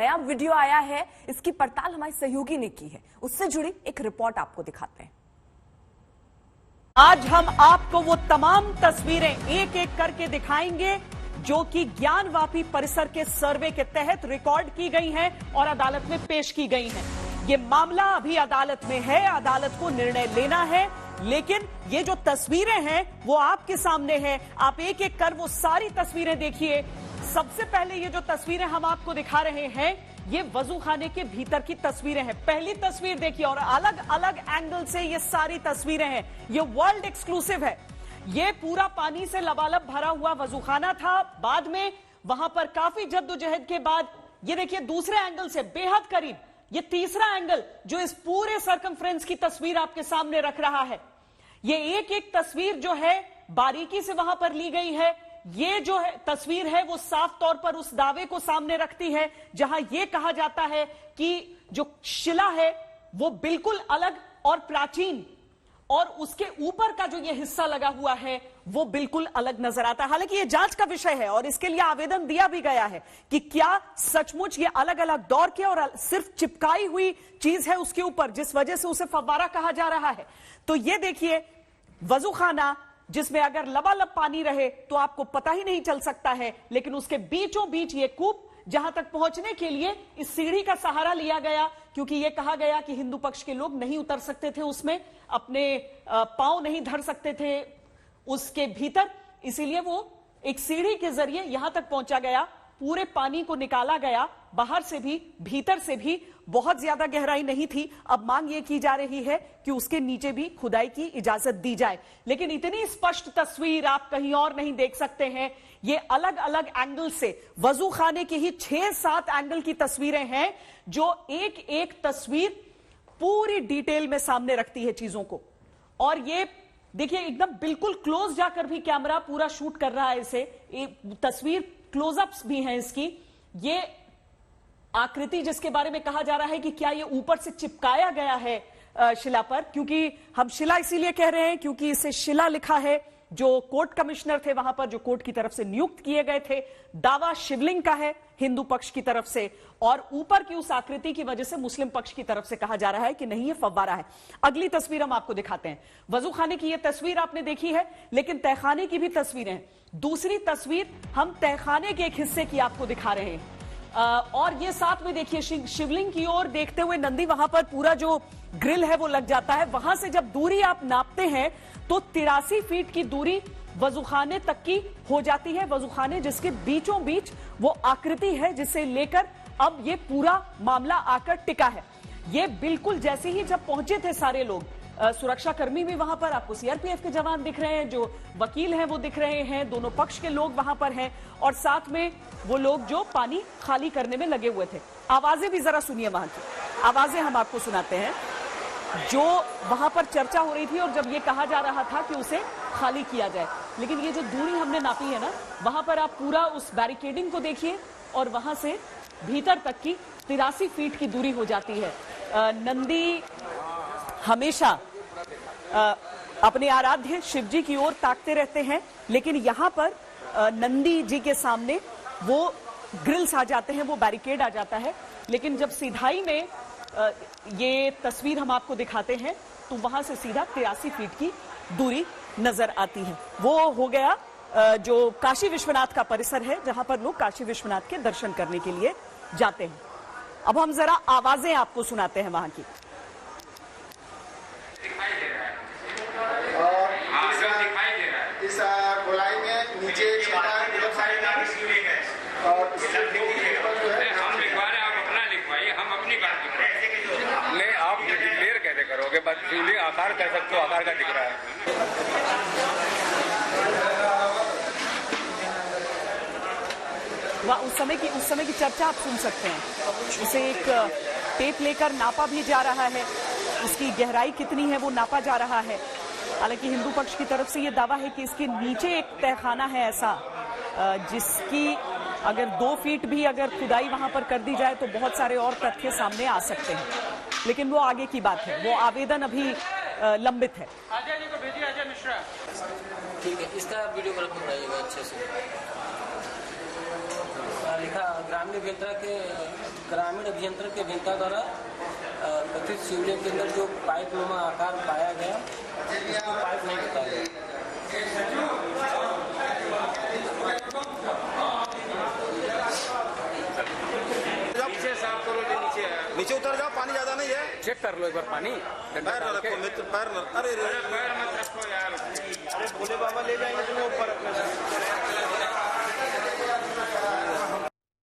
नया वीडियो आया है, इसकी पड़ताल हमारे सहयोगी ने की है, उससे जुड़ी एक रिपोर्ट आपको दिखाते हैं। आज हम आपको वो तमाम तस्वीरें एक एक करके दिखाएंगे जो कि ज्ञानवापी परिसर के सर्वे के तहत रिकॉर्ड की गई हैं और अदालत में पेश की गई हैं। ये मामला अभी अदालत में है, अदालत को निर्णय लेना है, लेकिन ये जो तस्वीरें हैं वो आपके सामने हैं। आप एक एक कर वो सारी तस्वीरें देखिए। सबसे पहले ये जो तस्वीरें हम आपको दिखा रहे हैं ये वजू खाने के भीतर की तस्वीरें हैं। पहली तस्वीर देखिए और अलग अलग एंगल से ये सारी तस्वीरें हैं। ये वर्ल्ड एक्सक्लूसिव है। ये पूरा पानी से लबालब भरा हुआ वजूखाना था। बाद में वहां पर काफी जद्दोजहद के बाद ये देखिए दूसरे एंगल से बेहद करीब, ये तीसरा एंगल जो इस पूरे सर्कमफ्रेंस की तस्वीर आपके सामने रख रहा है। ये एक एक तस्वीर जो है बारीकी से वहां पर ली गई है। ये जो है तस्वीर है वो साफ तौर पर उस दावे को सामने रखती है जहां यह कहा जाता है कि जो शिला है वो बिल्कुल अलग और प्राचीन, और उसके ऊपर का जो ये हिस्सा लगा हुआ है वो बिल्कुल अलग नजर आता है। हालांकि ये जांच का विषय है और इसके लिए आवेदन दिया भी गया है कि क्या सचमुच ये अलग अलग दौर के और सिर्फ चिपकाई हुई चीज है उसके ऊपर, जिस वजह से उसे फव्वारा कहा जा रहा है। तो ये देखिए वजूखाना जिसमें अगर लबालब पानी रहे तो आपको पता ही नहीं चल सकता है, लेकिन उसके बीचों बीच ये कूप, जहां तक पहुंचने के लिए इस सीढ़ी का सहारा लिया गया, क्योंकि यह कहा गया कि हिंदू पक्ष के लोग नहीं उतर सकते थे उसमें, अपने पांव नहीं धर सकते थे उसके भीतर, इसीलिए वो एक सीढ़ी के जरिए यहां तक पहुंचा गया। पूरे पानी को निकाला गया, बाहर से भी भीतर से भी। बहुत ज्यादा गहराई नहीं थी। अब मांग ये की जा रही है कि उसके नीचे भी खुदाई की इजाजत दी जाए, लेकिन इतनी स्पष्ट तस्वीर आप कहीं और नहीं देख सकते हैं। ये अलग अलग एंगल से वजू खाने की ही 6-7 एंगल की तस्वीरें हैं जो एक एक तस्वीर पूरी डिटेल में सामने रखती है चीजों को। और ये देखिए एकदम बिल्कुल क्लोज जाकर भी कैमरा पूरा शूट कर रहा है इसे। तस्वीर क्लोजअप्स भी हैं इसकी। ये आकृति जिसके बारे में कहा जा रहा है कि क्या ये ऊपर से चिपकाया गया है शिला पर, क्योंकि हम शिला इसीलिए कह रहे हैं क्योंकि इसे शिला लिखा है। जो कोर्ट कमिश्नर थे वहां पर, जो कोर्ट की तरफ से नियुक्त किए गए थे, दावा शिवलिंग का है हिंदू पक्ष की तरफ से, और ऊपर की उस आकृति की वजह से मुस्लिम पक्ष की तरफ से कहा जा रहा है कि नहीं ये फव्वारा है। अगली तस्वीर हम आपको दिखाते हैं। वजूखाने की ये तस्वीर आपने देखी है, लेकिन तहखाने की भी तस्वीरें हैं। दूसरी तस्वीर हम तहखाने के एक हिस्से की आपको दिखा रहे हैं। और ये साथ में देखिए शिवलिंग की ओर देखते हुए नंदी, वहां पर पूरा जो ग्रिल है वो लग जाता है। वहां से जब दूरी आप नापते हैं तो 83 फीट की दूरी वजूखाने तक की हो जाती है। वजूखाने जिसके बीचों बीच वो आकृति है जिसे लेकर अब ये पूरा मामला आकर टिका है। ये बिल्कुल जैसे ही जब पहुंचे थे सारे लोग, सुरक्षा कर्मी भी वहां पर, आपको सीआरपीएफ के जवान दिख रहे हैं, जो वकील हैं वो दिख रहे हैं, दोनों पक्ष के लोग वहां पर हैं, और साथ में वो लोग जो पानी खाली करने में लगे हुए थे। आवाजें भी जरा सुनिए, वहां की आवाजें हम आपको सुनाते हैं जो वहां पर चर्चा हो रही थी और जब ये कहा जा रहा था कि उसे खाली किया जाए। लेकिन ये जो दूरी हमने नापी है ना, वहां पर आप पूरा उस बैरिकेडिंग को देखिए और वहां से भीतर तक की 83 फीट की दूरी हो जाती है। नंदी हमेशा अपने आराध्य शिव जी की ओर ताकते रहते हैं, लेकिन यहां पर नंदी जी के सामने वो ग्रिल्स आ जाते हैं, वो बैरिकेड आ जाता है। लेकिन जब सीधाई में ये तस्वीर हम आपको दिखाते हैं तो वहां से सीधा 83 फीट की दूरी नजर आती है। वो हो गया जो काशी विश्वनाथ का परिसर है, जहां पर लोग काशी विश्वनाथ के दर्शन करने के लिए जाते हैं। अब हम जरा आवाजें आपको सुनाते हैं वहां की। इस गोलाई में नीचे और हम लिखवा रहे हैं, आप अपना लिखवाइए, हम अपनी बात लिख रहे हैं। नहीं, आप क्लियर कैसे करोगे? बस शिवलिंग आकार कर सकते हो, आकार का दिख रहा है। उस समय की चर्चा आप सुन सकते हैं। उसे एक टेप लेकर नापा भी जा रहा है, उसकी गहराई कितनी है वो नापा जा रहा है। हालांकि हिंदू पक्ष की तरफ से ये दावा है कि इसके नीचे एक तहखाना है ऐसा, जिसकी अगर 2 फीट भी अगर खुदाई वहां पर कर दी जाए तो बहुत सारे और तथ्य सामने आ सकते हैं, लेकिन वो आगे की बात है। वो आवेदन अभी लंबित है। अजय जी को भेजिए, अजय मिश्रा। ठीक है, इसका वीडियो बनाइएगा अच्छे से। लिखा ग्रामीण अभियंत्रण के अभियंता द्वारा कथित शिवलिंग के अंदर जो पाइप नुमा आकार पाया गया, उसको पाइप नहीं बताया गया। नीचे साफ करो, जो नीचे उतर जाओ, पानी ज्यादा नहीं है। चेक कर लो एक बार पानी। पैर न रखो मित्र, पैर न, अरे पैर मत रखो यार। अरे भोले बाबा ले जाएंगे तुम्हें ऊपर अपने से।